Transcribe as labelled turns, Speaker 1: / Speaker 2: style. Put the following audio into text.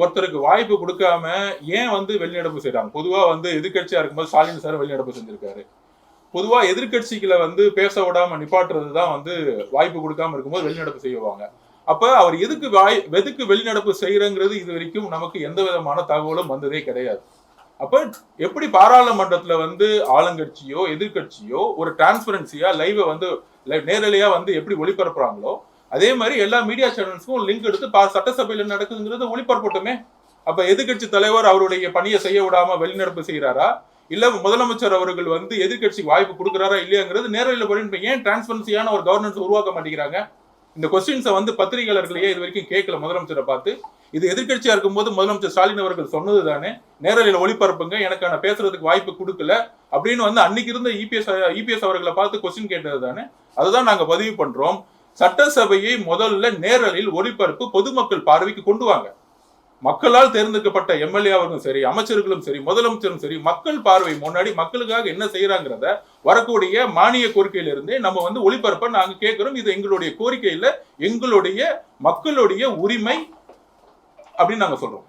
Speaker 1: ஒருத்தருக்கு வாய்ப்பு கொடுக்காம ஏன் வந்து வெளிநடப்பு செய்யறாங்க? பொதுவா வந்து எதிர்கட்சியா இருக்கும்போது ஸ்டாலின் சார் வெளிநடப்பு செஞ்சிருக்காரு. பொதுவா எதிர்கட்சிகளை வந்து பேச விடாம நிப்பாட்டுறதுதான் வந்து வாய்ப்பு கொடுக்காம இருக்கும்போது வெளிநடப்பு செய்வாங்க. அப்ப அவர் எதுக்கு வெளிநடப்பு செய்யறங்கிறது இது வரைக்கும் நமக்கு எந்த விதமான தகவலும் வந்ததே கிடையாது. அப்ப எப்படி பாராளுமன்றத்துல வந்து ஆளுங்கட்சியோ எதிர்கட்சியோ ஒரு டிரான்ஸ்பரன்சியா லைவ வந்து நேரலையா வந்து எப்படி ஒளிபரப்புறாங்களோ அதே மாதிரி எல்லா மீடியா சேனல்ஸ்க்கும் லிங்க் எடுத்து சட்டசபையில நடக்குதுங்கிறது ஒளிபரப்பட்டுமே. அப்ப எதிர்கட்சி தலைவர் அவருடைய பணியை செய்ய விடாம வெளிநடப்பு செய்யறாரா, இல்ல முதலமைச்சர் அவர்கள் வந்து எதிர்கட்சிக்கு வாய்ப்பு கொடுக்குறாரா இல்லையாங்கிறது நேரலையில போய் ஏன் டிரான்ஸ்பரன்சியான ஒரு கவர்னன்ஸ் உருவாக்க மாட்டேங்கிறாங்க? இந்த கொஸ்டின்ஸை வந்து பத்திரிகையாளர்களையே இது வரைக்கும் கேட்கல முதலமைச்சரை பார்த்து. இது எதிர்கட்சியா இருக்கும்போது முதலமைச்சர் ஸ்டாலின் அவர்கள் சொன்னது தானே, நேரலையில் ஒளிபரப்புங்க, எனக்கான பேசுறதுக்கு வாய்ப்பு கொடுக்கல அப்படின்னு வந்து அன்னைக்கு இருந்த இபிஎஸ் அவர்களை பார்த்து கொஸ்டின் கேட்டது தானே. அதுதான் நாங்க பதிவு பண்றோம். சட்டசபையை முதல்ல நேரலில் ஒளிபரப்பு பொதுமக்கள் பார்வைக்கு கொண்டு வாங்க. மக்களால் தேர்ந்தெடுக்கப்பட்ட எம்எல்ஏ அவர்களும் சரி, அமைச்சர்களும் சரி, முதலமைச்சரும் சரி, மக்கள் பார்வை முன்னாடி மக்களுக்காக என்ன செய்யறாங்கிறத வரக்கூடிய மானிய கோரிக்கையிலிருந்தே நம்ம வந்து ஒளிபரப்ப நாங்க கேட்கிறோம். இது எங்களுடைய கோரிக்கையில எங்களுடைய மக்களுடைய உரிமை அப்படின்னு நாங்க சொல்றோம்.